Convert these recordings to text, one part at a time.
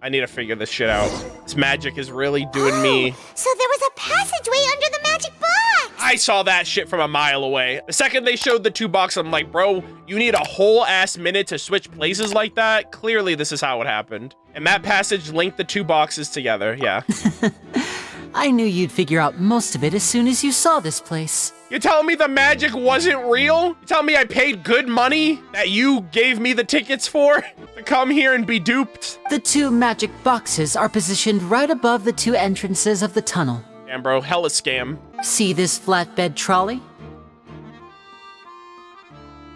I need to figure this shit out. This magic is really doing me. So there was a passageway under the magic box. I saw that shit from a mile away. The second they showed the 2 boxes, I'm like, bro, you need a whole ass minute to switch places like that? Clearly, this is how it happened. And that passage linked the 2 boxes together, yeah. I knew you'd figure out most of it as soon as you saw this place. You're telling me the magic wasn't real? You telling me I paid good money that you gave me the tickets for to come here and be duped? The 2 magic boxes are positioned right above the 2 entrances of the tunnel. Damn, bro, hella scam. See this flatbed trolley?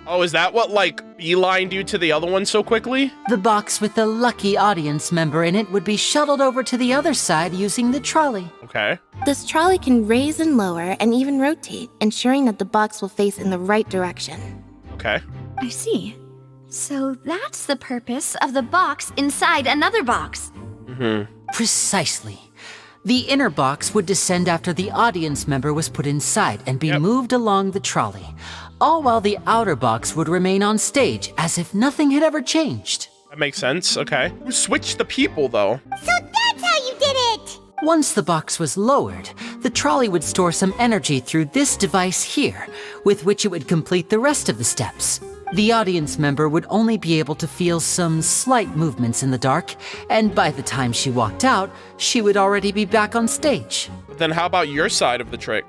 Oh, is that what, like, beelined you to the other one so quickly? The box with the lucky audience member in it would be shuttled over to the other side using the trolley. Okay. This trolley can raise and lower and even rotate, ensuring that the box will face in the right direction. Okay. I see. So that's the purpose of the box inside another box. Precisely. The inner box would descend after the audience member was put inside and be moved along the trolley, all while the outer box would remain on stage as if nothing had ever changed. That makes sense, okay. Who switched the people, though? So that's how you did it! Once the box was lowered, the trolley would store some energy through this device here, with which it would complete the rest of the steps. The audience member would only be able to feel some slight movements in the dark, and by the time she walked out, she would already be back on stage. But then how about your side of the trick?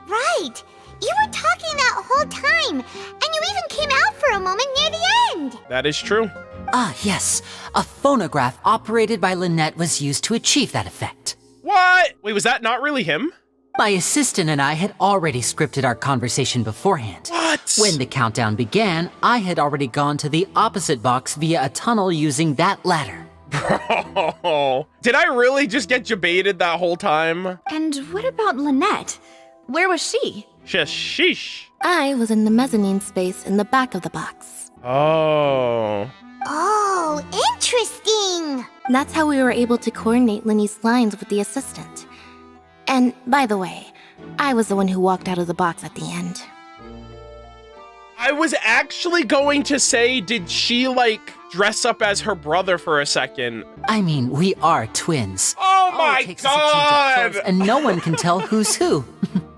Right! You were talking that whole time, and you even came out for a moment near the end! That is true. Ah, yes. A phonograph operated by Lynette was used to achieve that effect. What? Wait, was that not really him? My assistant and I had already scripted our conversation beforehand. What? When the countdown began, I had already gone to the opposite box via a tunnel using that ladder. Bro, did I really just get debated that whole time? And what about Lynette? Where was she? Sheesh. I was in the mezzanine space in the back of the box. Oh. Oh, interesting! That's how we were able to coordinate Lyney's lines with the assistant. And, by the way, I was the one who walked out of the box at the end. I was actually going to say, did she, like, dress up as her brother for a second? I mean, we are twins. Oh All my it takes is a change of clothes, god! and no one can tell who's who.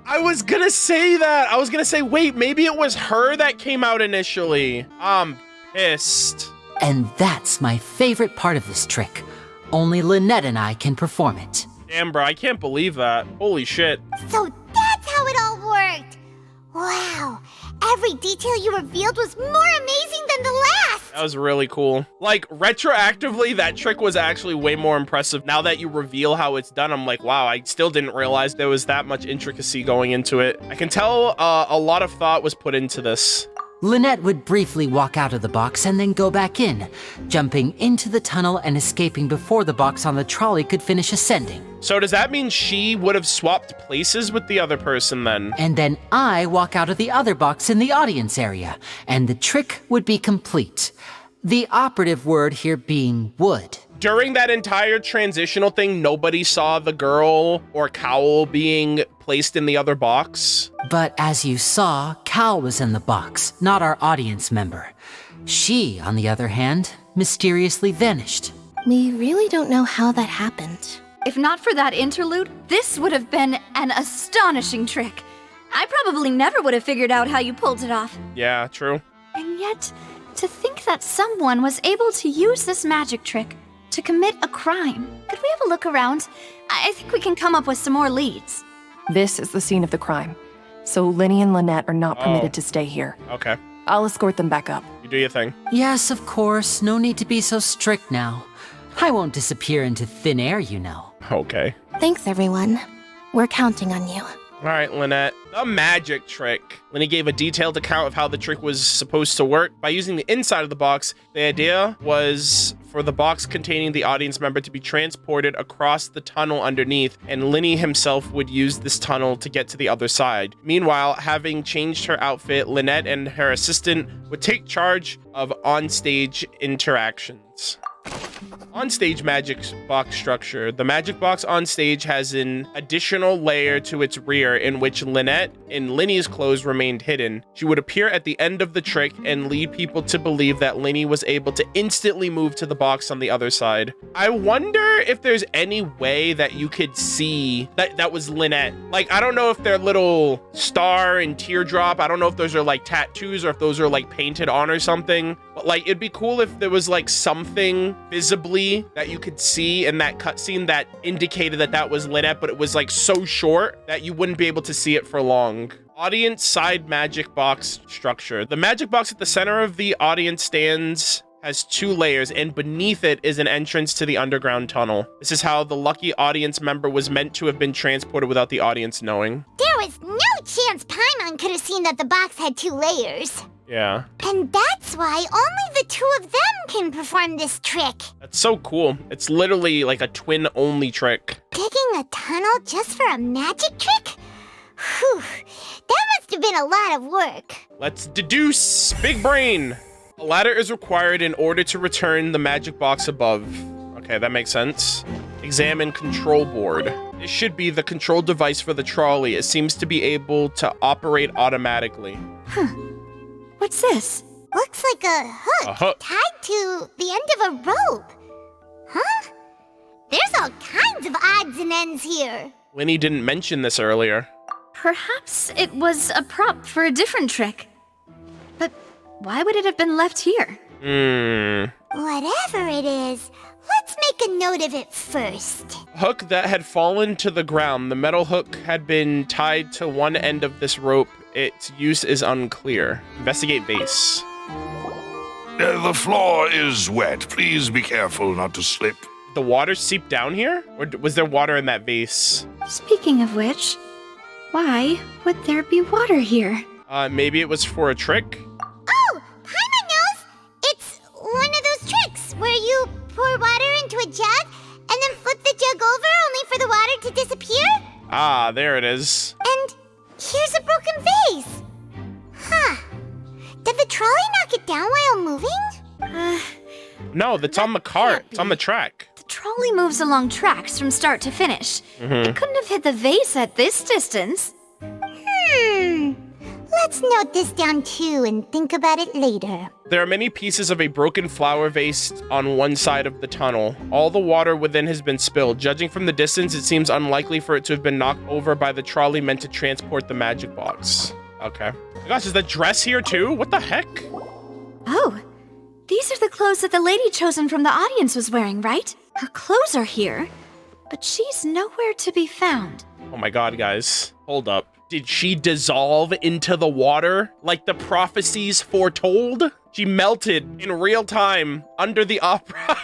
I was gonna say that. I was gonna say, wait, maybe it was her that came out initially. I'm pissed. And that's my favorite part of this trick. Only Lynette and I can perform it. Damn, bro, I can't believe that. Holy shit. So that's how it all worked! Wow, every detail you revealed was more amazing than the last! That was really cool. Like, retroactively, that trick was actually way more impressive. Now that you reveal how it's done, I'm like, wow, I still didn't realize there was that much intricacy going into it. I can tell a lot of thought was put into this. Lynette would briefly walk out of the box and then go back in, jumping into the tunnel and escaping before the box on the trolley could finish ascending. So does that mean she would have swapped places with the other person then? And then I walk out of the other box in the audience area, and the trick would be complete. The operative word here being would. During that entire transitional thing, nobody saw the girl or Cowl being placed in the other box? But as you saw, Cal was in the box, not our audience member. She, on the other hand, mysteriously vanished. We really don't know how that happened. If not for that interlude, this would have been an astonishing trick. I probably never would have figured out how you pulled it off. Yeah, true. And yet, to think that someone was able to use this magic trick to commit a crime. Could we have a look around? I think we can come up with some more leads. This is the scene of the crime, so Lyney and Lynette are not permitted to stay here. Okay. I'll escort them back up. You do your thing. Yes, of course. No need to be so strict now. I won't disappear into thin air, you know. Okay. Thanks, everyone. We're counting on you. All right, Lynette. The magic trick. Lyney gave a detailed account of how the trick was supposed to work. By using the inside of the box, the idea was for the box containing the audience member to be transported across the tunnel underneath, and Lyney himself would use this tunnel to get to the other side. Meanwhile, having changed her outfit, Lynette and her assistant would take charge of onstage interactions. Onstage magic box structure. The magic box on stage has an additional layer to its rear in which Lynette, in Lyney's clothes, remained hidden. She would appear at the end of the trick and lead people to believe that Lyney was able to instantly move to the box on the other side. I wonder if there's any way that you could see that was Lynette. Like, I don't know if they're little star and teardrop. I don't know if those are like tattoos or if those are like painted on or something. But like, it'd be cool if there was like something visibly that you could see in that cutscene that indicated that was Lynette, but it was like so short that you wouldn't be able to see it for long. Audience side magic box structure. The magic box at the center of the audience stands has 2 layers, and beneath it is an entrance to the underground tunnel. This is how the lucky audience member was meant to have been transported without the audience knowing. There was no chance Paimon could have seen that the box had 2 layers. Yeah. And that's why only the 2 of them can perform this trick. That's so cool. It's literally like a twin-only trick. Digging a tunnel just for a magic trick? Whew, that must have been a lot of work. Let's deduce. Big brain. A ladder is required in order to return the magic box above. Okay, that makes sense. Examine control board. This should be the control device for the trolley. It seems to be able to operate automatically. What's this? Looks like a hook tied to the end of a rope. Huh? There's all kinds of odds and ends here. Lyney didn't mention this earlier. Perhaps it was a prop for a different trick. But why would it have been left here? Whatever it is, let's make a note of it first. Hook that had fallen to the ground. The metal hook had been tied to one end of this rope. Its use is unclear. Investigate base. The floor is wet. Please be careful not to slip. The water seep down here? Or was there water in that vase? Speaking of which, why would there be water here? Maybe it was for a trick? Oh, Paimon knows! It's one of those tricks where you pour water into a jug and then flip the jug over only for the water to disappear. Ah, there it is. And here's a broken vase. Huh. Did the trolley knock it down while moving? No, that's on the cart. It's on the track. The trolley moves along tracks from start to finish. It couldn't have hit the vase at this distance. Let's note this down too and think about it later. There are many pieces of a broken flower vase on one side of the tunnel. All the water within has been spilled. Judging from the distance, it seems unlikely for it to have been knocked over by the trolley meant to transport the magic box. Okay. Oh my gosh, is that dress here too? What the heck? Oh, these are the clothes that the lady chosen from the audience was wearing, right? Her clothes are here, but she's nowhere to be found. Oh my god, guys. Hold up. Did she dissolve into the water like the prophecies foretold? She melted in real time under the opera.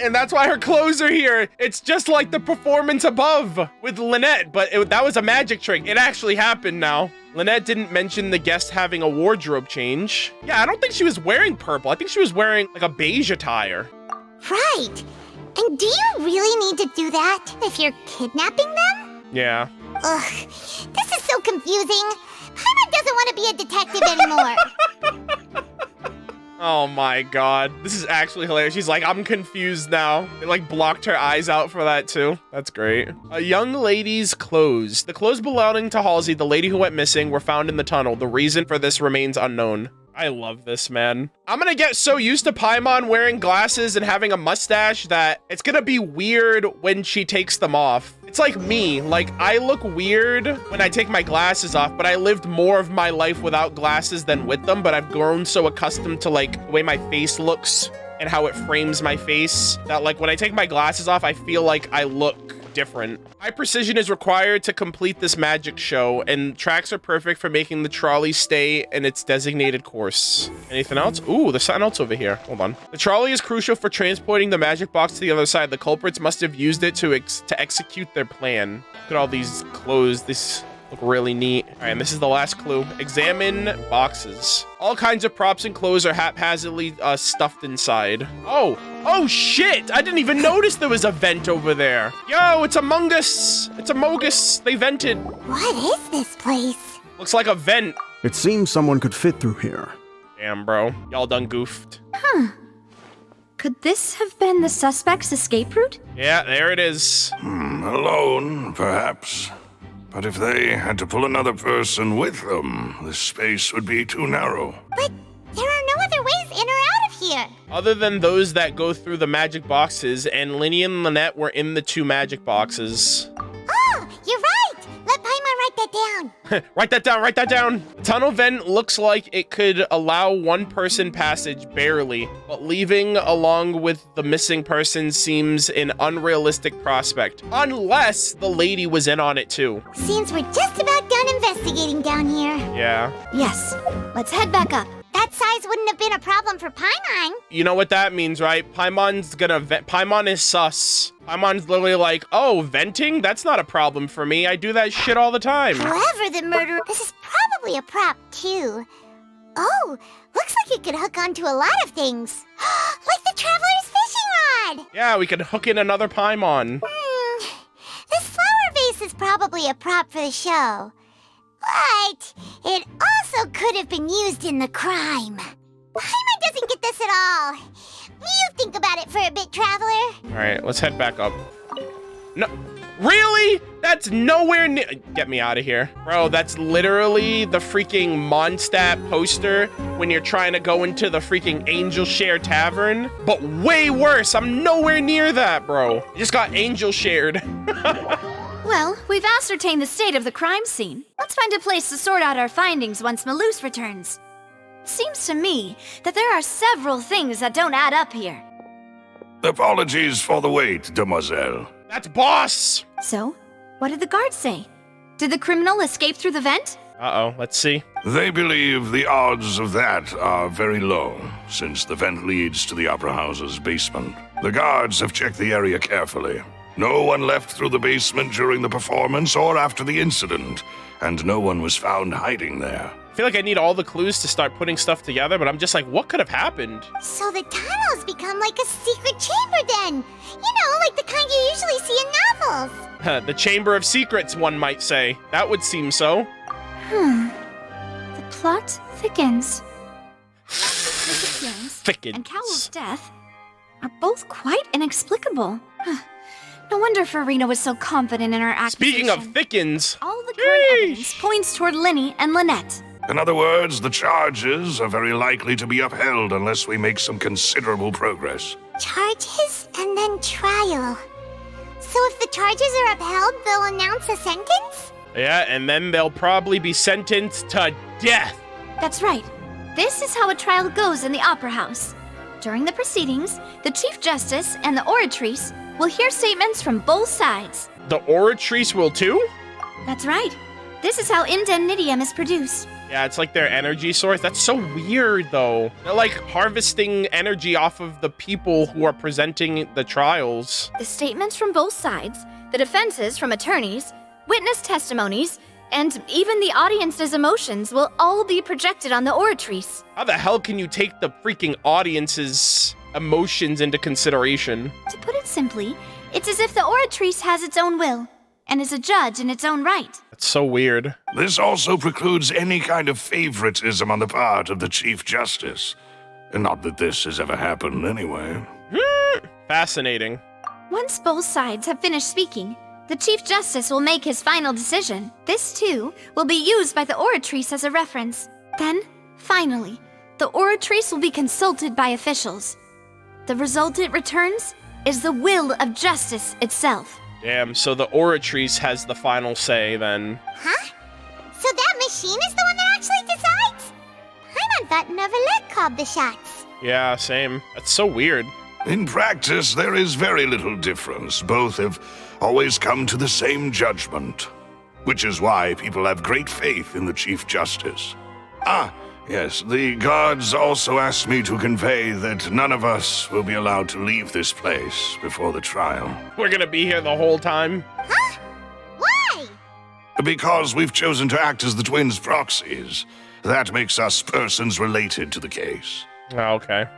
And that's why her clothes are here. It's just like the performance above with Lynette, but that was a magic trick. It actually happened now. Lynette didn't mention the guest having a wardrobe change. Yeah, I don't think she was wearing purple. I think she was wearing like a beige attire. Right. And do you really need to do that if you're kidnapping them? Yeah. Ugh, this is so confusing. Paimon doesn't want to be a detective anymore. Oh my god. This is actually hilarious. She's like, I'm confused now. They like blocked her eyes out for that too. That's great. A young lady's clothes. The clothes belonging to Halsey, the lady who went missing, were found in the tunnel. The reason for this remains unknown. I love this, man. I'm gonna get so used to Paimon wearing glasses and having a mustache that it's gonna be weird when she takes them off. It's like me. Like, I look weird when I take my glasses off, but I lived more of my life without glasses than with them, but I've grown so accustomed to, like, the way my face looks and how it frames my face that, like, when I take my glasses off, I feel like I look different. High precision is required to complete this magic show, and tracks are perfect for making the trolley stay in its designated course. Anything else? Ooh, there's something else over here. Hold on. The trolley is crucial for transporting the magic box to the other side. The culprits must have used it to execute their plan. Look at all these clothes. These look really neat. All right, and this is the last clue. Examine boxes. All kinds of props and clothes are haphazardly stuffed inside. Oh shit! I didn't even notice there was a vent over there. Yo, it's Among Us. It's Among Us. They vented. What is this place? Looks like a vent. It seems someone could fit through here. Damn, bro. Y'all done goofed. Could this have been the suspect's escape route? Yeah, there it is. Alone, perhaps. But if they had to pull another person with them, the space would be too narrow. But there are no other ways in or out of here. Other than those that go through the magic boxes, and Lyney and Lynette were in the 2 magic boxes. Oh, you're right. Let Paimon write that down. Write that down, write that down. The tunnel vent looks like it could allow 1 person passage barely, but leaving along with the missing person seems an unrealistic prospect, unless the lady was in on it too. Seems we're just about done investigating down here. Yeah. Yes. Let's head back up. That size wouldn't have been a problem for Paimon. You know what that means, right? Paimon's gonna Paimon is sus. Paimon's literally like, oh, venting? That's not a problem for me. I do that shit all the time. Whoever the murderer... This is probably a prop, too. Oh, looks like it could hook onto a lot of things. Like the Traveler's fishing rod! Yeah, we could hook in another Paimon. This flower vase is probably a prop for the show. But it also could have been used in the crime. Paimon doesn't get this at all. You think about it for a bit, Traveler. All right, let's head back up. No, really? That's nowhere near. Get me out of here. Bro, that's literally the freaking Mondstadt poster when you're trying to go into the freaking Angel Share Tavern, but way worse. I'm nowhere near that, bro. I just got Angel Shared. Well, we've ascertained the state of the crime scene. Let's find a place to sort out our findings once Malus returns. Seems to me that there are several things that don't add up here. Apologies for the wait, demoiselle. That's boss. So, what did the guards say? Did the criminal escape through the vent? Uh-oh, let's see. They believe the odds of that are very low, since the vent leads to the Opera House's basement. The guards have checked the area carefully. No one left through the basement during the performance or after the incident, and no one was found hiding there. I feel like I need all the clues to start putting stuff together, but I'm just like, what could have happened? So the tunnels become like a secret chamber then. You know, like the kind you usually see in novels. The Chamber of Secrets, one might say. That would seem so. The plot thickens. Thickens. And Cowell's death are both quite inexplicable. No wonder Furina was so confident in her accusation. Speaking of thickens, all the current evidence points toward Lyney and Lynette. In other words, the charges are very likely to be upheld unless we make some considerable progress. Charges and then trial. So if the charges are upheld, they'll announce a sentence? yeah, and then they'll probably be sentenced to death. That's right. This is how a trial goes in the Opera House. During the proceedings, the Chief Justice and the Oratrice will hear statements from both sides. The Oratrice will too? That's right. This is how indemnitium is produced. Yeah, it's like their energy source. That's so weird, though. They're like harvesting energy off of the people who are presenting the trials. The statements from both sides, the defenses from attorneys, witness testimonies, and even the audience's emotions will all be projected on the Oratrice. How the hell can you take the freaking audience's emotions into consideration? To put it simply, it's as if the Oratrice has its own will, and is a judge in its own right. That's so weird. This also precludes any kind of favoritism on the part of the Chief Justice. And not that this has ever happened anyway. Fascinating. Once both sides have finished speaking, the Chief Justice will make his final decision. This, too, will be used by the Oratrice as a reference. Then, finally, the Oratrice will be consulted by officials. The result it returns is the will of justice itself. Damn, so the Oratrice has the final say, then. Huh? So that machine is the one that actually decides? Paimon thought Neverlet called the shots. Yeah, same. That's so weird. In practice, there is very little difference. Both have always come to the same judgment, which is why people have great faith in the Chief Justice. Ah, yes, the guards also asked me to convey that none of us will be allowed to leave this place before the trial. We're gonna be here the whole time. Huh? Why? Because we've chosen to act as the twins' proxies. That makes us persons related to the case. Oh, okay.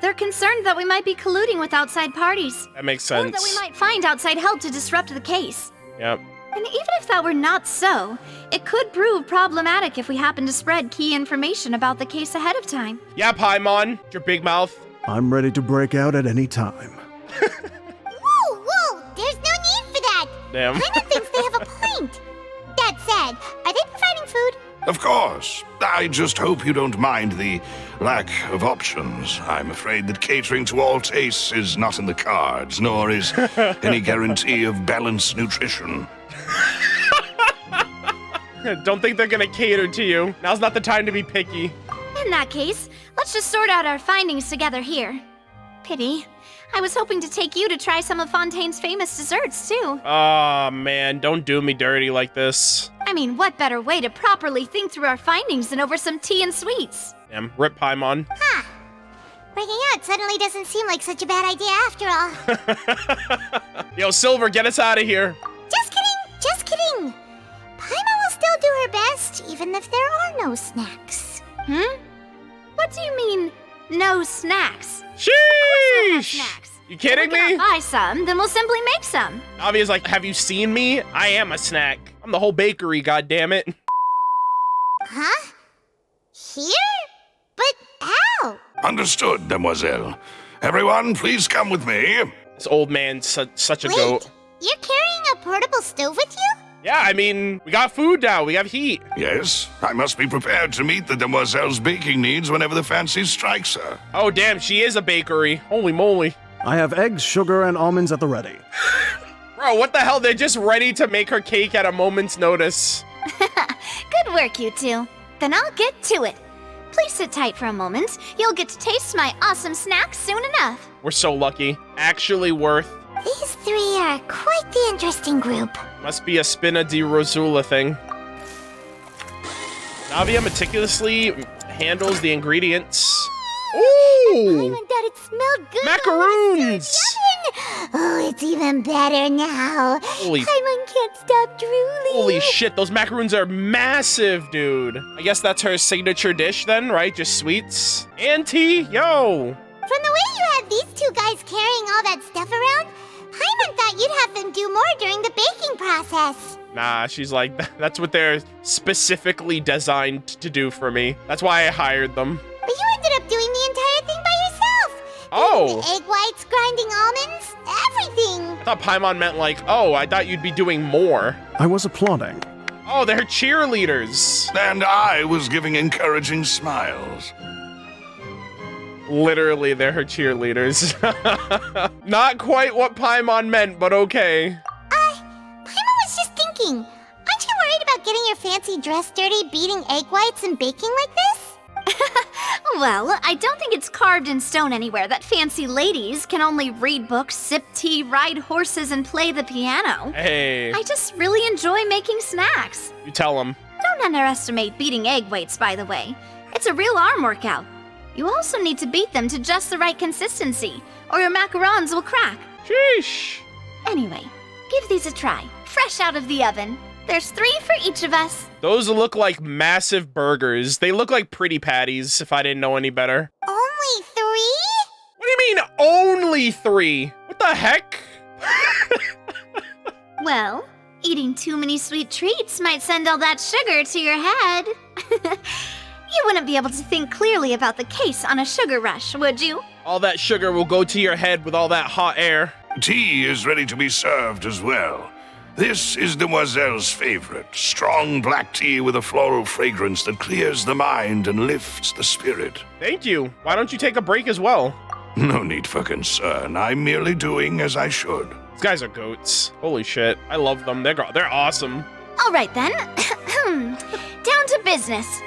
They're concerned that we might be colluding with outside parties. That makes Or sense. that we might find outside help to disrupt the case. Yep. And even if that were not so, it could prove problematic if we happen to spread key information about the case ahead of time. Yeah, Paimon, your big mouth. I'm ready to break out at any time. Whoa! There's no need for that! Damn. Paimon thinks they have a point. That said, are they providing food? Of course. I just hope you don't mind the lack of options. I'm afraid that catering to all tastes is not in the cards, nor is any guarantee of balanced nutrition. Don't think they're gonna cater to you. Now's not the time to be picky. In that case, let's just sort out our findings together here. Pity. I was hoping to take you to try some of Fontaine's famous desserts, too. Aw, man, don't do me dirty like this. I mean, what better way to properly think through our findings than over some tea and sweets? Damn, rip Paimon. Breaking out suddenly doesn't seem like such a bad idea after all. Yo, Silver, get us out of here. Just kidding! Paimon will still do her best, even if there are no snacks. What do you mean, no snacks? Sheesh! We'll have snacks. You kidding If we me? cannot buy some, then we'll simply make some. Navia's like, have you seen me? I am a snack. I'm the whole bakery, goddammit. Huh? Here? But how? Understood, demoiselle. Everyone, please come with me. This old man's such a Wait, goat. you're carrying a portable stove with you? Yeah, I mean, we got food now. We have heat. Yes, I must be prepared to meet the demoiselle's baking needs whenever the fancy strikes her. Oh, damn, she is a bakery. Holy moly. I have eggs, sugar, and almonds at the ready. Bro, what the hell? They're just ready to make her cake at a moment's notice. Good work, you two. Then I'll get to it. Please sit tight for a moment. You'll get to taste my awesome snacks soon enough. We're so lucky. Actually worth. These three are quite the interesting group. Must be a Spina di Rosula thing. Navia meticulously handles the ingredients. Ooh! Paimon thought it smelled good. Macaroons! Oh, it's even better now. Holy- Paimon can't stop drooling. Holy shit, those macaroons are massive, dude. I guess that's her signature dish then, right? Just sweets. And tea? Yo! From the way you had these two guys carrying all that stuff around, Paimon thought you'd have them do more during the baking process. Nah, she's like, that's what they're specifically designed to do for me. That's why I hired them. But you ended up doing the entire thing by yourself. Oh! Eating the egg whites, grinding almonds, everything. I thought Paimon meant like, oh, I thought you'd be doing more. I was applauding. Oh, they're cheerleaders. And I was giving encouraging smiles. Literally, they're her cheerleaders. Not quite what Paimon meant, but okay. Paimon was just thinking, aren't you worried about getting your fancy dress dirty beating egg whites and baking like this? Well, I don't think it's carved in stone anywhere that fancy ladies can only read books, sip tea, ride horses, and play the piano. Hey, I just really enjoy making snacks. you tell them. Don't underestimate beating egg whites, by the way. It's a real arm workout. You also need to beat them to just the right consistency, or your macarons will crack. Sheesh. Anyway, give these a try, fresh out of the oven. There's 3 for each of us. Those look like massive burgers. They look like pretty patties, if I didn't know any better. Only 3? What do you mean, only 3? What the heck? Well, eating too many sweet treats might send all that sugar to your head. You wouldn't be able to think clearly about the case on a sugar rush, would you? All that sugar will go to your head with all that hot air. Tea is ready to be served as well. This is Demoiselle's favorite, strong black tea with a floral fragrance that clears the mind and lifts the spirit. Thank you. Why don't you take a break as well? No need for concern. I'm merely doing as I should. These guys are goats. Holy shit. I love them. They're awesome. All right then. Down to business.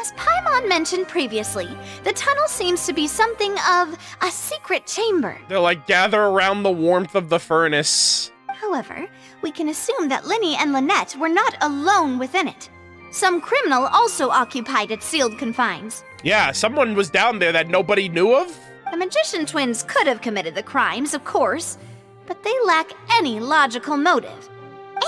As Paimon mentioned previously, the tunnel seems to be something of a secret chamber. They're like, gather around the warmth of the furnace. However, we can assume that Lyney and Lynette were not alone within it. Some criminal also occupied its sealed confines. Yeah, someone was down there that nobody knew of. The magician twins could have committed the crimes, of course, but they lack any logical motive.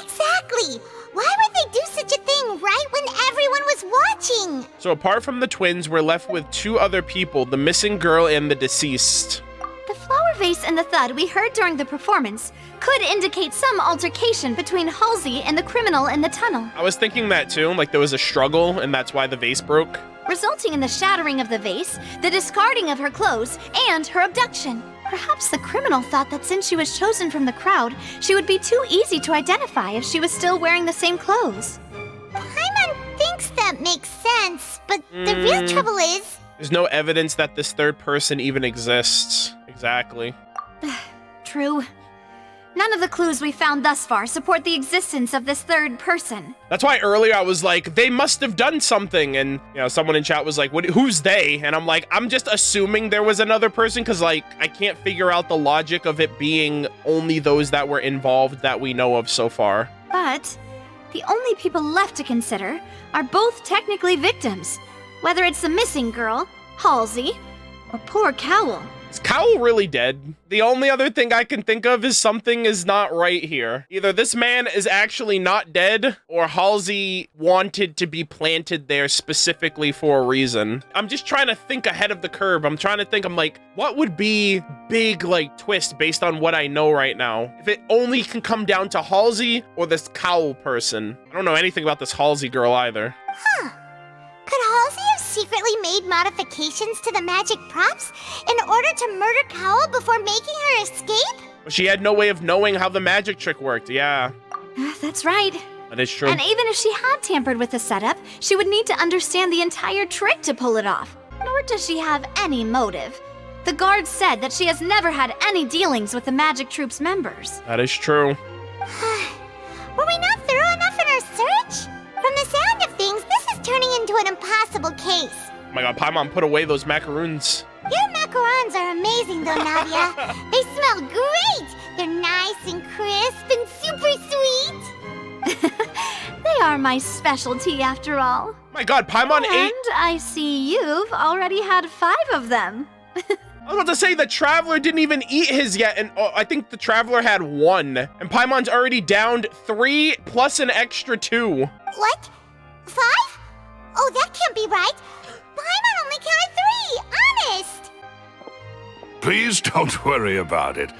Exactly! Why would they do such a thing right when everyone was watching? So apart from the twins, we're left with 2 other people, the missing girl and the deceased. The flower vase and the thud we heard during the performance could indicate some altercation between Halsey and the criminal in the tunnel. I was thinking that too, like there was a struggle and that's why the vase broke. resulting in the shattering of the vase, the discarding of her clothes, and her abduction. Perhaps the criminal thought that since she was chosen from the crowd, she would be too easy to identify if she was still wearing the same clothes. Paimon thinks that makes sense, but the real trouble is... There's no evidence that this third person even exists. Exactly. True. None of the clues we found thus far support the existence of this third person. That's why earlier I was like, they must have done something. And, you know, someone in chat was like, who's they? And I'm like, I'm just assuming there was another person because, like, I can't figure out the logic of it being only those that were involved that we know of so far. But the only people left to consider are both technically victims, whether it's the missing girl, Halsey, or poor Cowell. Is Cowell really dead? The only other thing I can think of is something is not right here. Either this man is actually not dead, or Halsey wanted to be planted there specifically for a reason. I'm just trying to think ahead of the curve. I'm trying to think, I'm like, what would be big, like, twist based on what I know right now? If it only can come down to Halsey or this Cowell person. I don't know anything about this Halsey girl either. Huh. Could Halsey have secretly made modifications to the magic props in order to murder Cowell before making her escape? She had no way of knowing how the magic trick worked, yeah. That's right. That is true. And even if she had tampered with the setup, she would need to understand the entire trick to pull it off. Nor does she have any motive. The guard said that she has never had any dealings with the magic troop's members. That is true. Were we not thorough enough in our search? From the sound of things, this is turning into an impossible case. Oh my god, Paimon, put away those macaroons. Your macarons are amazing though, Navia. They smell great. They're nice and crisp and super sweet. They are my specialty after all. My god, Paimon ate... And I see you've already had 5 of them. I was about to say the Traveler didn't even eat his yet, and I think the Traveler had 1. And Paimon's already downed 3 plus an extra 2. What? 5? Oh, that can't be right. Paimon only counted 3, honest. Please don't worry about it.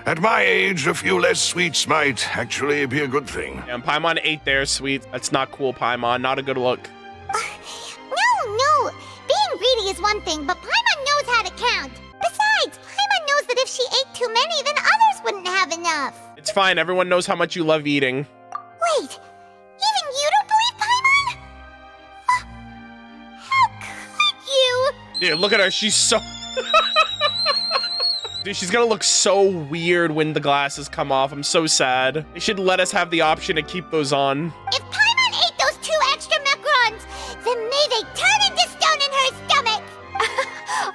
At my age, a few less sweets might actually be a good thing. And Paimon ate their sweets. That's not cool, Paimon. Not a good look. No. Being greedy is one thing, but Paimon knows how to count. Besides, Paimon knows that if she ate too many, then others wouldn't have enough. It's fine. Everyone knows how much you love eating. Wait, even you don't believe Paimon? How could you? Dude, look at her. She's so... Dude, she's gonna look so weird when the glasses come off. I'm so sad. They should let us have the option to keep those on. If Paimon ate those 2 extra macarons, then may they turn into stone in her stomach.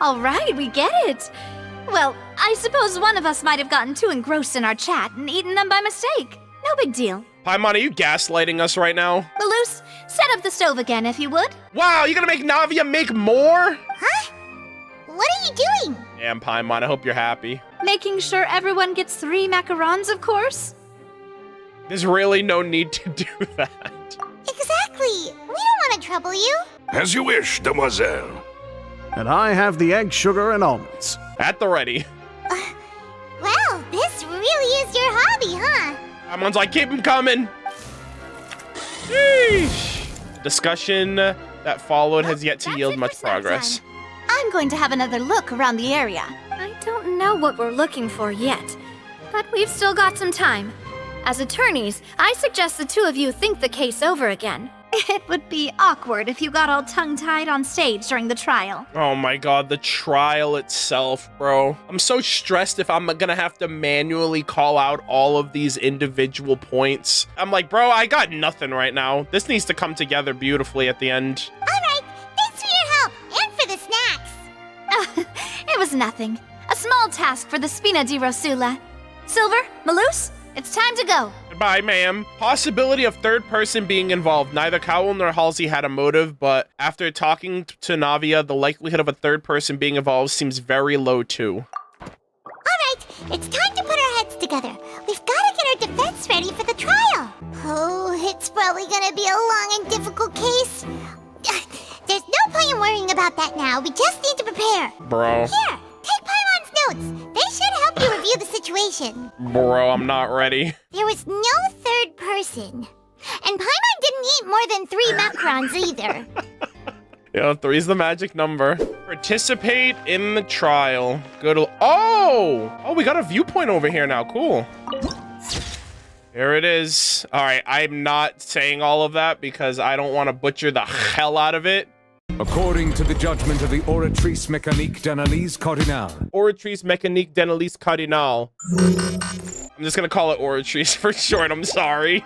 All right, we get it. Well, I suppose one of us might have gotten too engrossed in our chat and eaten them by mistake. No big deal. Paimon, are you gaslighting us right now? Malus, set up the stove again if you would. Wow, you're gonna make Navia make more? Huh? What are you doing? Damn, Paimon, I hope you're happy. Making sure everyone gets 3 macarons, of course. There's really no need to do that. Exactly. We don't want to trouble you. As you wish, demoiselle. And I have the egg, sugar, and almonds. At the ready. Well, this really is your hobby, huh? Paimon's like, keep him coming. Sheesh. The discussion that followed has yet to That's yield it much for snack progress. time. I'm going to have another look around the area. I don't know what we're looking for yet, but we've still got some time. As attorneys, I suggest the 2 of you think the case over again. It would be awkward if you got all tongue-tied on stage during the trial. Oh my god, the trial itself, bro. I'm so stressed if I'm gonna have to manually call out all of these individual points. I'm like, bro, I got nothing right now. This needs to come together beautifully at the end. All right. Thanks for your help and for the snacks. It was nothing. A small task for the Spina di Rosula. Silver, Malus, it's time to go. Goodbye, ma'am. Possibility of third person being involved. Neither Cowell nor Halsey had a motive, but after talking to Navia, the likelihood of a third person being involved seems very low too. All right. It's time to put our heads together. We've got to get our defense ready for the trial. Oh, it's probably going to be a long and difficult case. There's no point in worrying about that now. We just need to prepare. Bro. Here, take Paimon's notes. They should help you review the situation. Bro, I'm not ready. There was no third person. And Paimon didn't eat more than 3 macarons either. Yeah, 3 is the magic number. Participate in the trial. Go to... Oh, we got a viewpoint over here now. Cool. Here it is. All right, I'm not saying all of that because I don't want to butcher the hell out of it. According to the judgment of the Oratrice Mécanique d'Analyse Cardinale. Oratrice Mécanique d'Analyse Cardinale. I'm just gonna call it Oratrice for short, I'm sorry.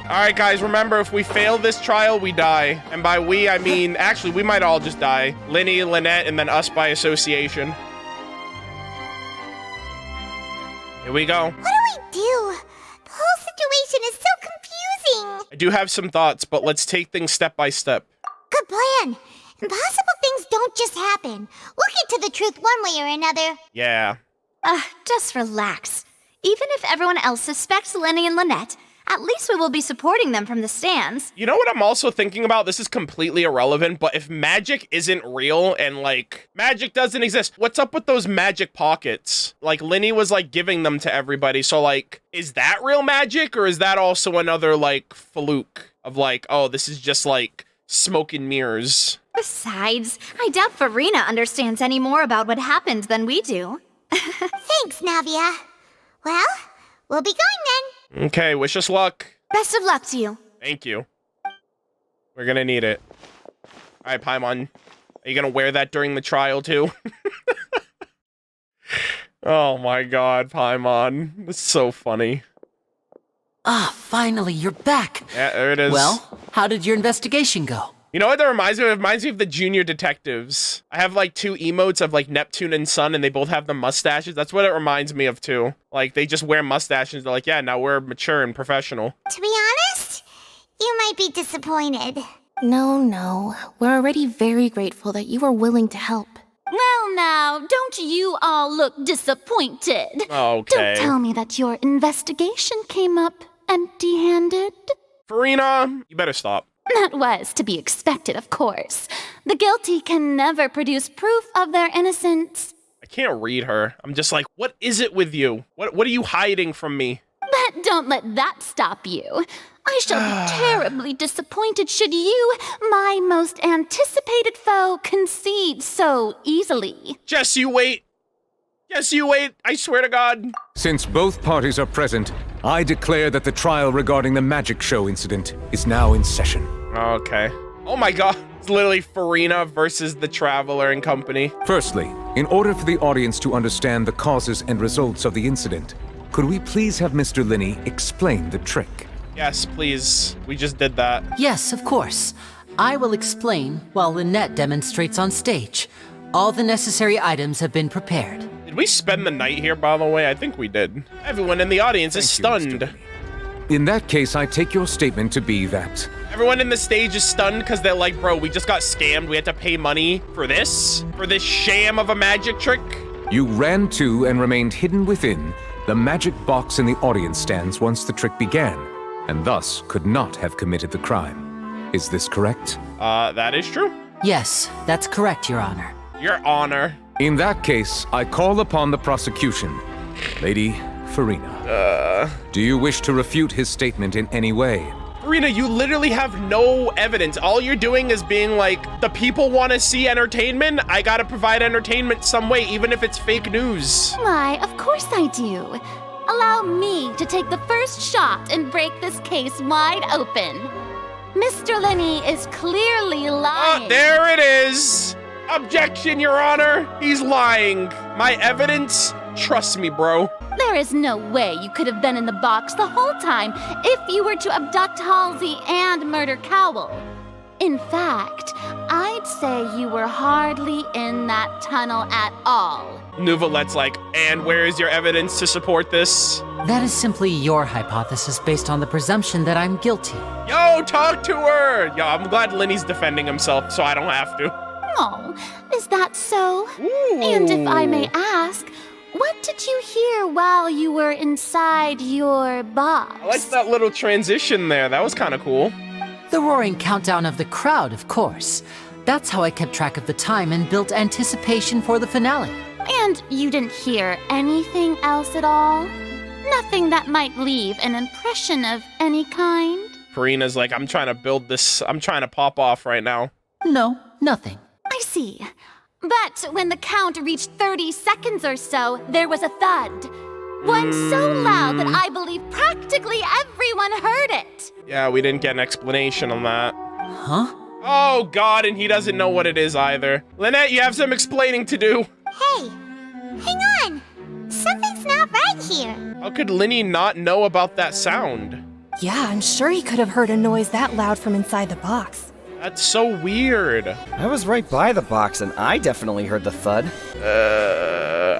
Alright guys, remember, if we fail this trial, we die. And by we, I mean, actually, we might all just die. Lyney, Lynette, and then us by association. Here we go. What do we do? The whole situation is so confusing. I do have some thoughts, but let's take things step by step. Good plan. Impossible things don't just happen. We'll get to the truth one way or another. Yeah. Just relax. Even if everyone else suspects Lyney and Lynette, at least we will be supporting them from the stands. You know what I'm also thinking about? This is completely irrelevant, but if magic isn't real and, like, magic doesn't exist, what's up with those magic pockets? Like, Lyney was, like, giving them to everybody, so, like, is that real magic, or is that also another, like, fluke of, like, oh, this is just, like, smoke and mirrors? Besides, I doubt Furina understands any more about what happened than we do. Thanks, Navia. Well, we'll be going then. Okay, wish us luck. Best of luck to you. Thank you. We're gonna need it. All right, Paimon. Are you gonna wear that during the trial, too? Oh my god, Paimon. This is so funny. Finally, you're back. Yeah, there it is. Well, how did your investigation go? You know what that reminds me of? It reminds me of the junior detectives. I have, like, 2 emotes of, like, Neptune and Sun, and they both have the mustaches. That's what it reminds me of, too. Like, they just wear mustaches. They're like, yeah, now we're mature and professional. To be honest, you might be disappointed. No. We're already very grateful that you were willing to help. Well now, don't you all look disappointed. Okay. Don't tell me that your investigation came up empty-handed. Furina, you better stop. That was to be expected, of course. The guilty can never produce proof of their innocence. I can't read her. I'm just like, what is it with you? What are you hiding from me? But don't let that stop you. I shall be terribly disappointed should you, my most anticipated foe, concede so easily. Jess, you wait. Yes, you wait. I swear to God. Since both parties are present, I declare that the trial regarding the magic show incident is now in session. Okay. Oh my god. It's literally Furina versus the Traveler and company. Firstly, in order for the audience to understand the causes and results of the incident, could we please have Mr. Lyney explain the trick? Yes, please. We just did that. Yes, of course. I will explain while Lynette demonstrates on stage. All the necessary items have been prepared. Did we spend the night here, by the way? I think we did. Everyone in the audience is Thank you, Mr. stunned. Lyney. In that case, I take your statement to be that... Everyone in the stage is stunned because they're like, bro, we just got scammed. We had to pay money for this? For this sham of a magic trick? You ran to and remained hidden within the magic box in the audience stands once the trick began, and thus could not have committed the crime. Is this correct? That is true. Yes, that's correct, Your Honor. Your Honor. In that case, I call upon the prosecution. Lady Furina. Do you wish to refute his statement in any way? Furina, you literally have no evidence. All you're doing is being like, the people want to see entertainment. I gotta provide entertainment some way, even if it's fake news. Why, of course I do. Allow me to take the first shot and break this case wide open. Mr. Lyney is clearly lying. Oh, there it is. Objection, Your Honor. He's lying. My evidence? Trust me, bro. There is no way you could have been in the box the whole time if you were to abduct Halsey and murder Cowell. In fact, I'd say you were hardly in that tunnel at all. Nouvelette's like, and where is your evidence to support this? That is simply your hypothesis based on the presumption that I'm guilty. Yo, talk to her. Yo, I'm glad Lyney's defending himself, so I don't have to. Oh, is that so? Ooh. And if I may ask, what did you hear while you were inside your box? I like that little transition there. That was kind of cool. The roaring countdown of the crowd, of course. That's how I kept track of the time and built anticipation for the finale. And you didn't hear anything else at all? Nothing that might leave an impression of any kind? Furina's like, I'm trying to build this. I'm trying to pop off right now. No, nothing. I see. But when the count reached 30 seconds or so, there was a thud. One so loud that I believe practically everyone heard it. Yeah, we didn't get an explanation on that. Huh? Oh god, and he doesn't know what it is either. Lynette, you have some explaining to do. Hey, hang on. Something's not right here. How could Lyney not know about that sound? Yeah, I'm sure he could have heard a noise that loud from inside the box. That's so weird. I was right by the box and I definitely heard the thud.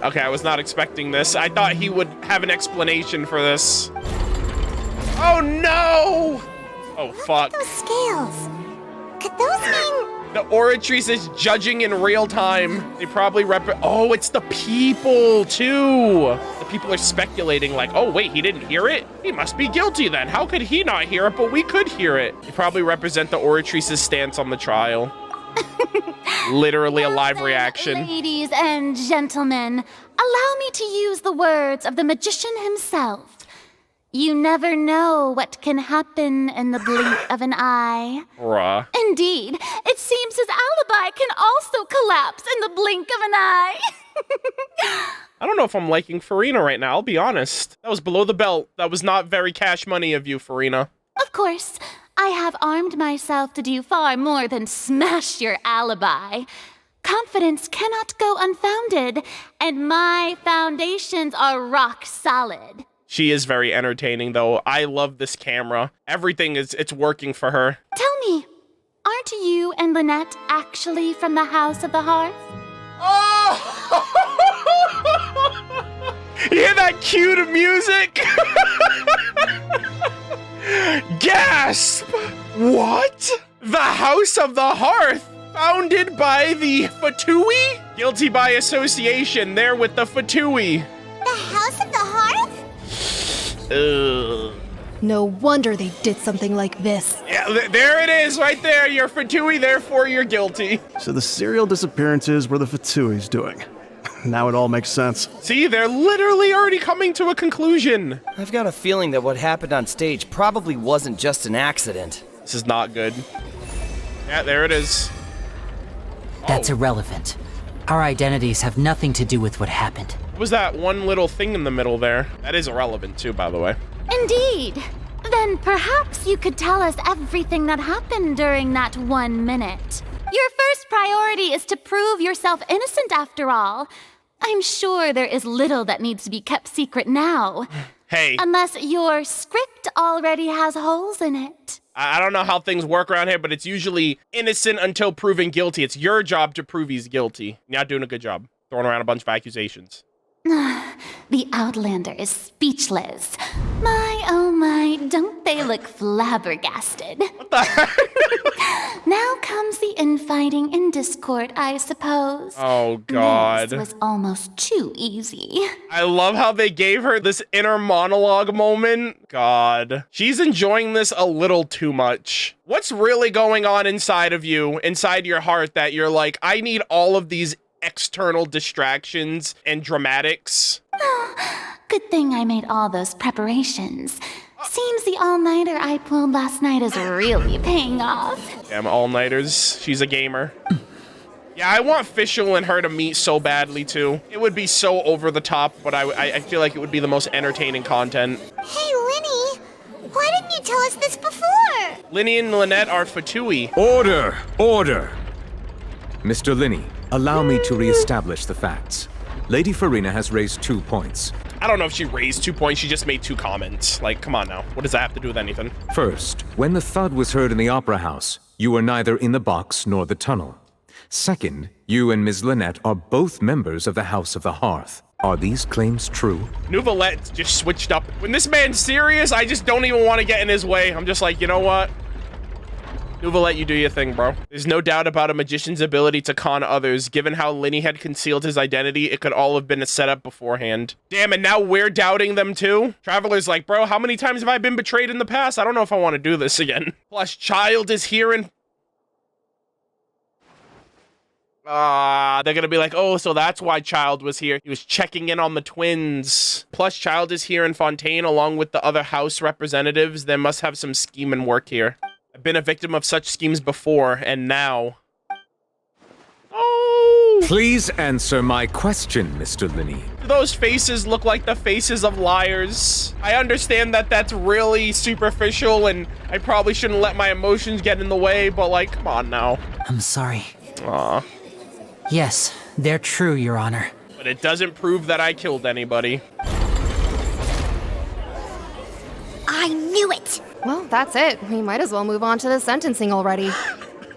Okay, I was not expecting this. I thought he would have an explanation for this. Oh no! Oh fuck. Those scales. Could those mean... The Oratrice is judging in real time. They probably oh, it's the people too. The people are speculating like, oh wait, he didn't hear it? He must be guilty then. How could he not hear it, but we could hear it? They probably represent the Oratrice's stance on the trial. Literally a live reaction. Ladies and gentlemen, allow me to use the words of the magician himself. You never know what can happen in the blink of an eye. Bruh. Indeed, it seems his alibi can also collapse in the blink of an eye. I don't know if I'm liking Furina right now, I'll be honest. That was below the belt. That was not very cash money of you, Furina. Of course, I have armed myself to do far more than smash your alibi. Confidence cannot go unfounded, and my foundations are rock solid. She is very entertaining, though. I love this camera. Everything it's working for her. Tell me, aren't you and Lynette actually from the House of the Hearth? Oh! You hear that cute music? Gasp! What? The House of the Hearth, founded by the Fouile? Guilty by association, there with the Fouile. The House of the Hearth? Ugh. No wonder they did something like this. Yeah, there it is, right there. You're Fouile, therefore you're guilty. So the serial disappearances were the Fatui's doing. Now it all makes sense. See, they're literally already coming to a conclusion. I've got a feeling that what happened on stage probably wasn't just an accident. This is not good. Yeah, there it is. That's irrelevant. Our identities have nothing to do with what happened. What was that one little thing in the middle there? That is irrelevant too, by the way. Indeed. Then perhaps you could tell us everything that happened during that 1 minute. Your first priority is to prove yourself innocent after all. I'm sure there is little that needs to be kept secret now. Hey. Unless your script already has holes in it. I don't know how things work around here, but it's usually innocent until proven guilty. It's your job to prove he's guilty. You're not doing a good job. Throwing around a bunch of accusations. The Outlander is speechless. My, oh my, don't they look flabbergasted? What the heck? Now comes the infighting and discord, I suppose. Oh, God. This was almost too easy. I love how they gave her this inner monologue moment. God. She's enjoying this a little too much. What's really going on inside of you, inside your heart, that you're like, I need all of these external distractions and dramatics? Good thing I made all those preparations. Seems the all-nighter I pulled last night is really paying off. Damn all-nighters. She's a gamer. Yeah, I want Fischl and her to meet so badly, too. It would be so over the top, but I feel like it would be the most entertaining content. Hey, Lyney, why didn't you tell us this before? Lyney and Lynette are Fouile. Order! Order! Mr. Lyney, allow me to reestablish the facts. Lady Furina has raised 2 points. I don't know if she raised 2 points, she just made 2 comments. Like, come on now. What does that have to do with anything? First, when the thud was heard in the Opera House, you were neither in the box nor the tunnel. Second, you and Ms. Lynette are both members of the House of the Hearth. Are these claims true? Nouvelette just switched up. When this man's serious, I just don't even want to get in his way. I'm just like, you know what? Nouvelette, you do your thing, bro. There's no doubt about a magician's ability to con others. Given how Lyney had concealed his identity, it could all have been a setup beforehand. Damn, and now we're doubting them too? Traveler's like, bro, how many times have I been betrayed in the past? I don't know if I want to do this again. Plus, Child is here and... they're gonna be like, oh, so that's why Child was here. He was checking in on the twins. Plus, Child is here in Fontaine along with the other house representatives. They must have some scheme and work here. I've been a victim of such schemes before, and now Please answer my question, Mr. Lyney. Those faces look like the faces of liars. I understand that that's really superficial and I probably shouldn't let my emotions get in the way, but like, come on now. I'm sorry. Aw. Yes, they're true, Your Honor. But it doesn't prove that I killed anybody. I knew it! Well, that's it. We might as well move on to the sentencing already.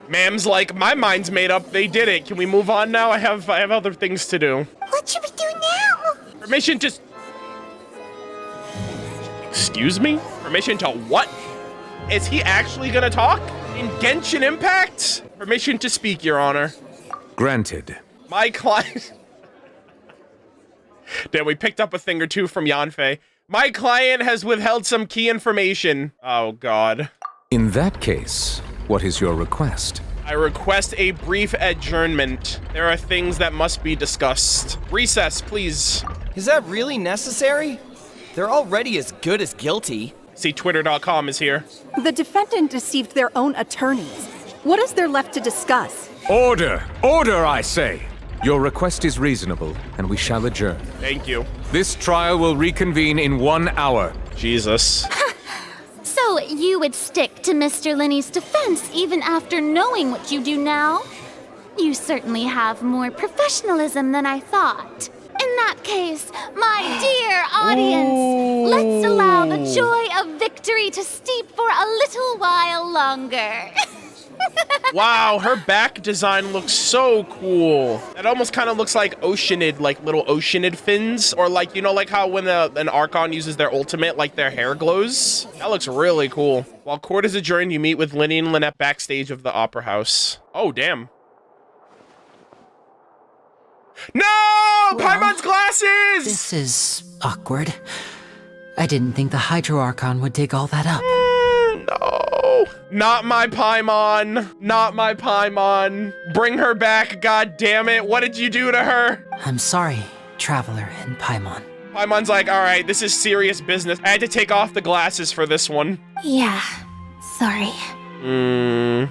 Ma'am's like, my mind's made up, they did it. Can we move on now? I have other things to do. What should we do now? Permission to... Excuse me? Permission to what? Is he actually gonna talk? In Genshin Impact? Permission to speak, Your Honor. Granted. My client... Damn, we picked up a thing or two from Yanfei. My client has withheld some key information. Oh, God. In that case, what is your request? I request a brief adjournment. There are things that must be discussed. Recess, please. Is that really necessary? They're already as good as guilty. See, Twitter.com is here. The defendant deceived their own attorneys. What is there left to discuss? Order! Order, I say! Your request is reasonable, and we shall adjourn. Thank you. This trial will reconvene in 1 hour. Jesus. So you would stick to Mr. Lyney's defense even after knowing what you do now? You certainly have more professionalism than I thought. In that case, my dear audience, let's allow the joy of victory to steep for a little while longer. Wow, her back design looks so cool. It almost kind of looks like Oceanid, like little Oceanid fins. Or like, you know, like how when an Archon uses their ultimate, like their hair glows? That looks really cool. While court is adjourned, you meet with Lyney and Lynette backstage of the Opera House. Oh, damn. No! Well, Paimon's glasses! This is awkward. I didn't think the Hydro Archon would dig all that up. No. Not my Paimon. Not my Paimon. Bring her back, god damn it. What did you do to her? I'm sorry, Traveler and Paimon. Paimon's like, all right, this is serious business. I had to take off the glasses for this one. Yeah, sorry. Paimon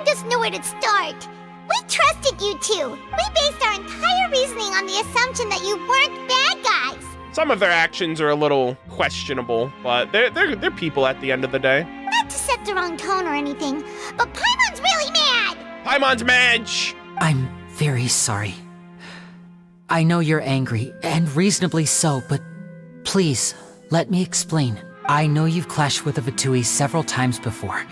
doesn't know where to start. We trusted you two. We based our entire reasoning on the assumption that you weren't bad guys. Some of their actions are a little questionable, but they're people at the end of the day. Not to set the wrong tone or anything, but Paimon's really mad. Paimon's Madge! I'm very sorry. I know you're angry, and reasonably so, but please, let me explain. I know you've clashed with the Fatui several times before.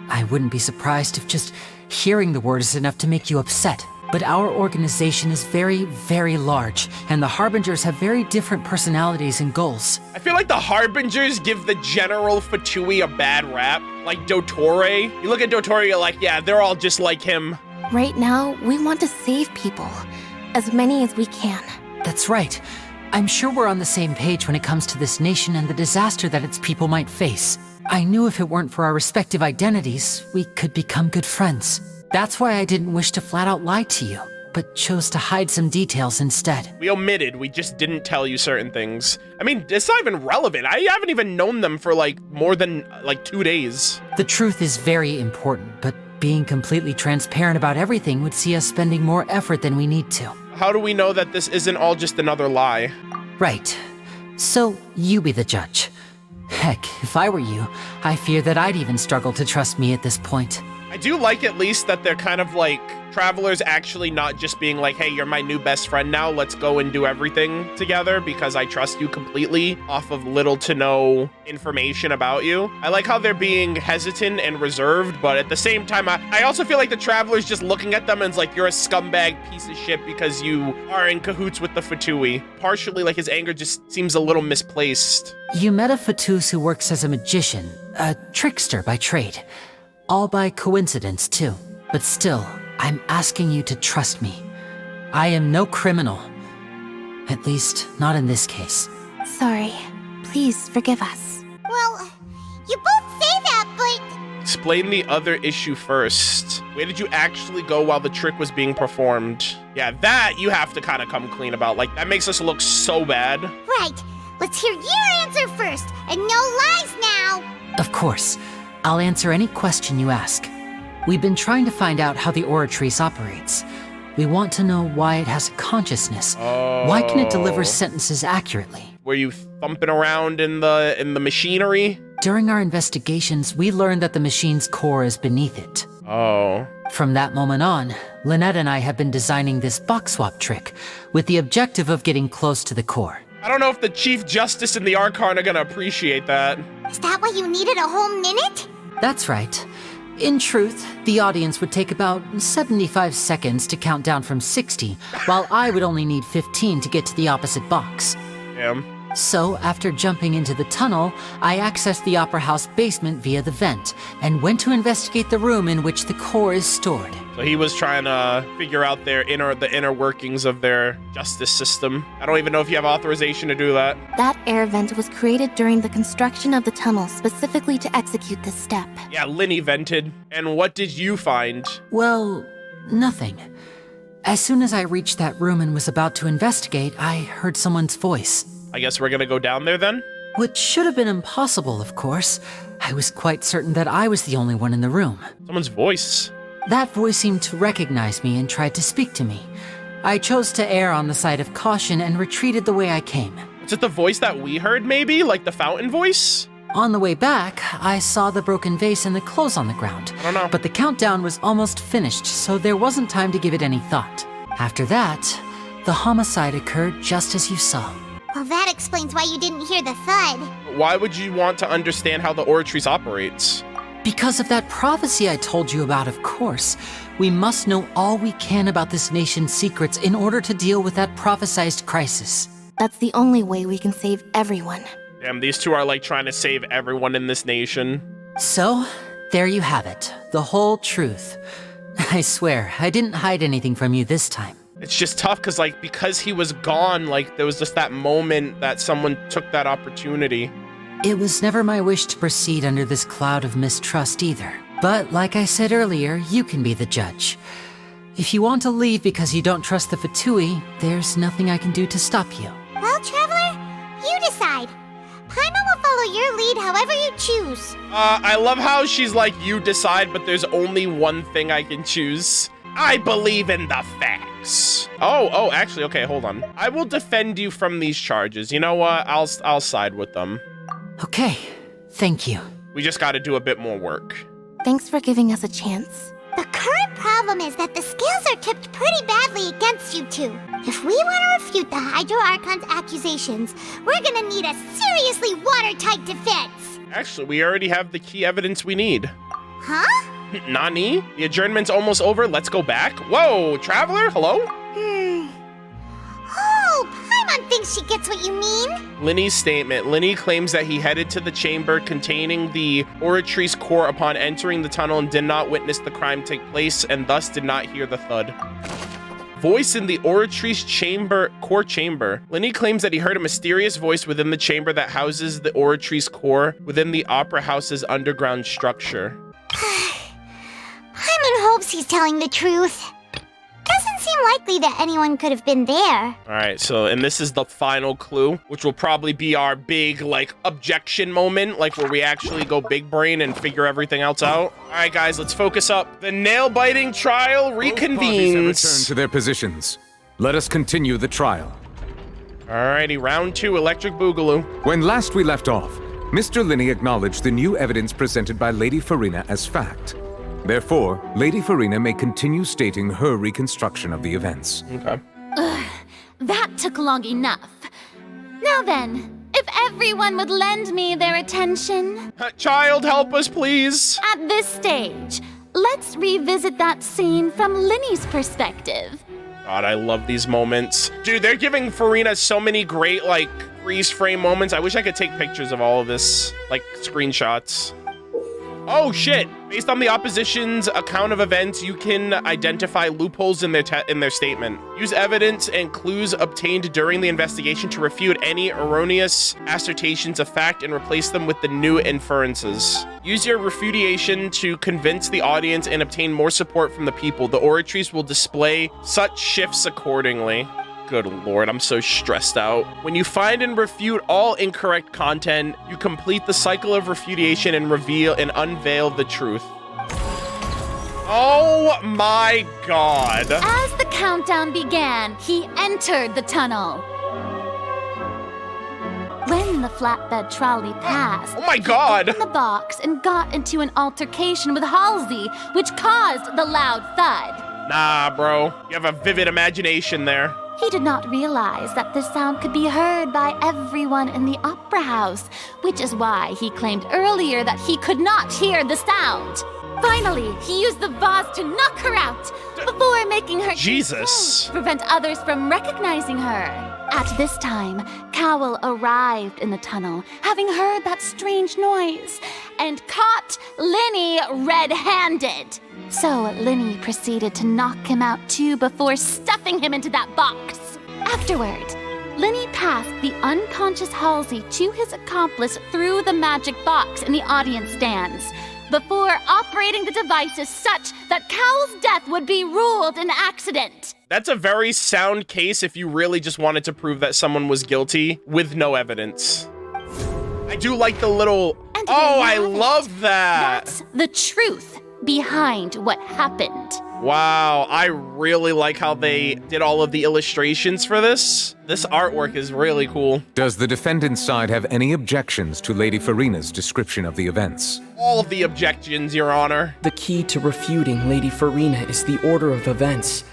I wouldn't be surprised if just hearing the word is enough to make you upset. But our organization is very, very large, and the Harbingers have very different personalities and goals. I feel like the Harbingers give the general Fatui a bad rap. Like Dottore. You look at Dottore, you're like, yeah, they're all just like him. Right now, we want to save people. As many as we can. That's right. I'm sure we're on the same page when it comes to this nation and the disaster that its people might face. I knew if it weren't for our respective identities, we could become good friends. That's why I didn't wish to flat out lie to you, but chose to hide some details instead. We omitted, we just didn't tell you certain things. I mean, it's not even relevant. I haven't even known them for like more than like 2 days. The truth is very important, but being completely transparent about everything would see us spending more effort than we need to. How do we know that this isn't all just another lie? Right. So, you be the judge. Heck, if I were you, I fear that I'd even struggle to trust me at this point. I do like at least that they're kind of like Travelers actually not just being like, hey, you're my new best friend now, let's go and do everything together because I trust you completely off of little to no information about you. I like how they're being hesitant and reserved, but at the same time, I also feel like the Travelers just looking at them and it's like, you're a scumbag piece of shit because you are in cahoots with the Fatui. Partially, like his anger just seems a little misplaced. You met a Fatus who works as a magician, a trickster by trade. All by coincidence, too. But still, I'm asking you to trust me. I am no criminal. At least, not in this case. Sorry. Please forgive us. Well, you both say that, but... Explain the other issue first. Where did you actually go while the trick was being performed? Yeah, that you have to kind of come clean about. Like, that makes us look so bad. Right. Let's hear your answer first, and no lies now. Of course. I'll answer any question you ask. We've been trying to find out how the Oratrice operates. We want to know why it has a consciousness. Why can it deliver sentences accurately? Were you thumping around in the machinery? During our investigations, we learned that the machine's core is beneath it. Oh. From that moment on, Lynette and I have been designing this box swap trick with the objective of getting close to the core. I don't know if the Chief Justice and the Archon are gonna appreciate that. Is that why you needed a whole minute? That's right. In truth, the audience would take about 75 seconds to count down from 60, while I would only need 15 to get to the opposite box. Damn. So, after jumping into the tunnel, I accessed the Opera House basement via the vent, and went to investigate the room in which the core is stored. So he was trying to figure out the inner workings of their justice system. I don't even know if you have authorization to do that. That air vent was created during the construction of the tunnel specifically to execute this step. Yeah, Lyney vented. And what did you find? Well, nothing. As soon as I reached that room and was about to investigate, I heard someone's voice. I guess we're gonna go down there then? Which should have been impossible, of course. I was quite certain that I was the only one in the room. Someone's voice. That voice seemed to recognize me and tried to speak to me. I chose to err on the side of caution and retreated the way I came. Is it the voice that we heard, maybe? Like the fountain voice? On the way back, I saw the broken vase and the clothes on the ground. I don't know. But the countdown was almost finished, so there wasn't time to give it any thought. After that, the homicide occurred just as you saw. Well, that explains why you didn't hear the thud. Why would you want to understand how the Oratrice operates? Because of that prophecy I told you about, of course. We must know all we can about this nation's secrets in order to deal with that prophesized crisis. That's the only way we can save everyone. Damn, these two are like trying to save everyone in this nation. So, there you have it. The whole truth. I swear, I didn't hide anything from you this time. It's just tough because he was gone, like there was just that moment that someone took that opportunity. It was never my wish to proceed under this cloud of mistrust either. But like I said earlier, you can be the judge. If you want to leave because you don't trust the Fatui, there's nothing I can do to stop you. Well, Traveler, you decide. Paimon will follow your lead however you choose. I love how she's like, you decide, but there's only one thing I can choose. I believe in the facts. Oh, actually, okay, hold on. I will defend you from these charges. You know what? I'll side with them. Okay, thank you. We just gotta do a bit more work. Thanks for giving us a chance. The current problem is that the scales are tipped pretty badly against you two. If we want to refute the Hydro Archon's accusations, we're gonna need a seriously watertight defense. Actually, we already have the key evidence we need. Huh? Nani? The adjournment's almost over. Let's go back. Whoa, Traveler, hello? Oh, Paimon thinks she gets what you mean. Lyney's statement. Lyney claims that he headed to the chamber containing the Oratrice core upon entering the tunnel and did not witness the crime take place and thus did not hear the thud. Voice in the Oratrice core chamber. Lyney claims that he heard a mysterious voice within the chamber that houses the Oratrice core within the Opera House's underground structure. Paimon hopes he's telling the truth. Doesn't seem likely that anyone could have been there. All right, so, and this is the final clue, which will probably be our big, like, objection moment, like where we actually go big brain and figure everything else out. All right, guys, let's focus up. The nail-biting trial reconvenes. Return to their positions. Let us continue the trial. Alrighty, round 2, Electric Boogaloo. When last we left off, Mr. Lyney acknowledged the new evidence presented by Lady Furina as fact. Therefore, Lady Furina may continue stating her reconstruction of the events. Okay. That took long enough. Now then, if everyone would lend me their attention. Child, help us, please. At this stage, let's revisit that scene from Lyney's perspective. God, I love these moments. Dude, they're giving Furina so many great, like, freeze frame moments. I wish I could take pictures of all of this, like, screenshots. Oh, shit. Based on the opposition's account of events, you can identify loopholes in their statement. Use evidence and clues obtained during the investigation to refute any erroneous assertions of fact and replace them with the new inferences. Use your refutation to convince the audience and obtain more support from the people. The Oratrice will display such shifts accordingly. Good lord, I'm so stressed out. When you find and refute all incorrect content, you complete the cycle of refutation and reveal and unveil the truth. Oh my god. As the countdown began, he entered the tunnel. When the flatbed trolley passed, oh my God, he opened the box and got into an altercation with Halsey, which caused the loud thud. Nah, bro. You have a vivid imagination there. He did not realize that this sound could be heard by everyone in the opera house, which is why he claimed earlier that he could not hear the sound. Finally, he used the vase to knock her out before making her Jesus to prevent others from recognizing her. At this time, Cowell arrived in the tunnel, having heard that strange noise, and caught Lyney red-handed. So Lyney proceeded to knock him out too before stuffing him into that box. Afterward, Lyney passed the unconscious Halsey to his accomplice through the magic box in the audience stands, before operating the devices such that Cowell's death would be ruled an accident. That's a very sound case if you really just wanted to prove that someone was guilty with no evidence. I do like the little... Oh, I love that. That's the truth behind what happened. Wow, I really like how they did all of the illustrations for this. This artwork is really cool. Does the defendant's side have any objections to Lady Furina's description of the events? All of the objections, Your Honor. The key to refuting Lady Furina is the order of events,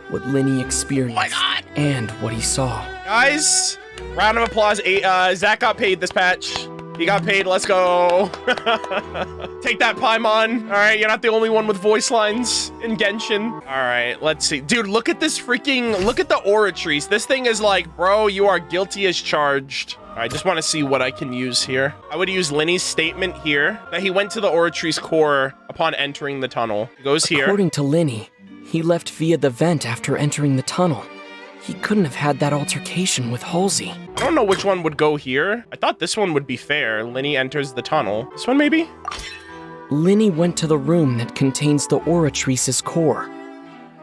what Lyney experienced, and what he saw. Guys, round of applause. Zach got paid this patch. He got paid, let's go. Take that, Paimon. All right, you're not the only one with voice lines in Genshin. All right, let's see. Dude, look at this freaking, look at the Oratrice. This thing is like, bro, you are guilty as charged. I just want to see what I can use here. I would use Lyney's statement here that he went to the Oratrice core upon entering the tunnel. He goes here. According to Lyney, he left via the vent after entering the tunnel. He couldn't have had that altercation with Halsey. I don't know which one would go here. I thought this one would be fair. Lyney enters the tunnel. This one, maybe? Lyney went to the room that contains the Oratrice's core.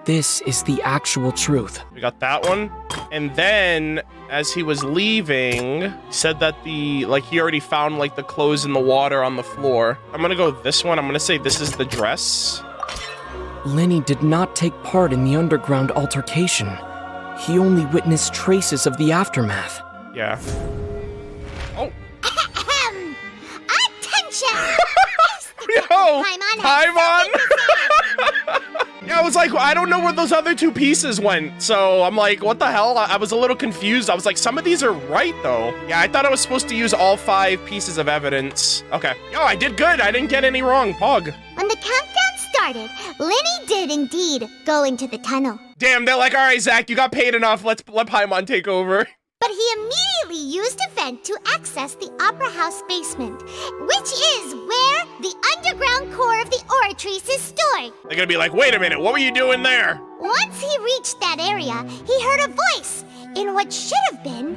This is the actual truth. We got that one. And then, as he was leaving, he said that he already found, like, the clothes in the water on the floor. I'm gonna go with this one. I'm gonna say this is the dress. Lyney did not take part in the underground altercation. He only witnessed traces of the aftermath. Yeah. Oh. Attention! Yo! Paimon! Yeah, I was like, I don't know where those other two pieces went. So I'm like, what the hell? I was a little confused. I was like, some of these are right, though. Yeah, I thought I was supposed to use all 5 pieces of evidence. Okay. Yo, I did good. I didn't get any wrong. Pog. When the countdown started, Lyney did indeed go into the tunnel. Damn, they're like, all right, Zach, you got paid enough. Let Paimon take over. But he immediately used a vent to access the Opera House basement, which is where the underground core of the Oratrice is stored. They're gonna be like, wait a minute, what were you doing there? Once he reached that area, he heard a voice in what should have been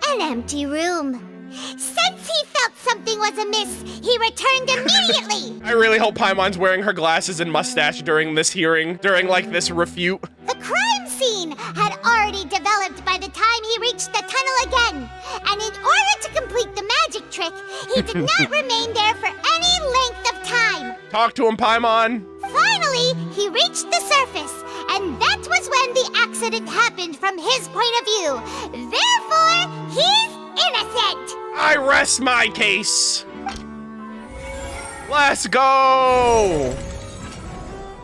an empty room. Since he felt something was amiss, he returned immediately. I really hope Paimon's wearing her glasses and mustache during this hearing, during like this refute. The crime scene had already developed by the time he reached the tunnel again, and in order to complete the magic trick, he did not remain there for any length of time. Talk to him, Paimon. Finally, he reached the surface, and that was when the accident happened from his point of view. Therefore, he's innocent. I rest my case. Let's go.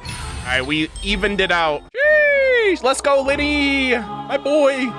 All right, we evened it out. Sheesh, let's go, Lyney, my boy.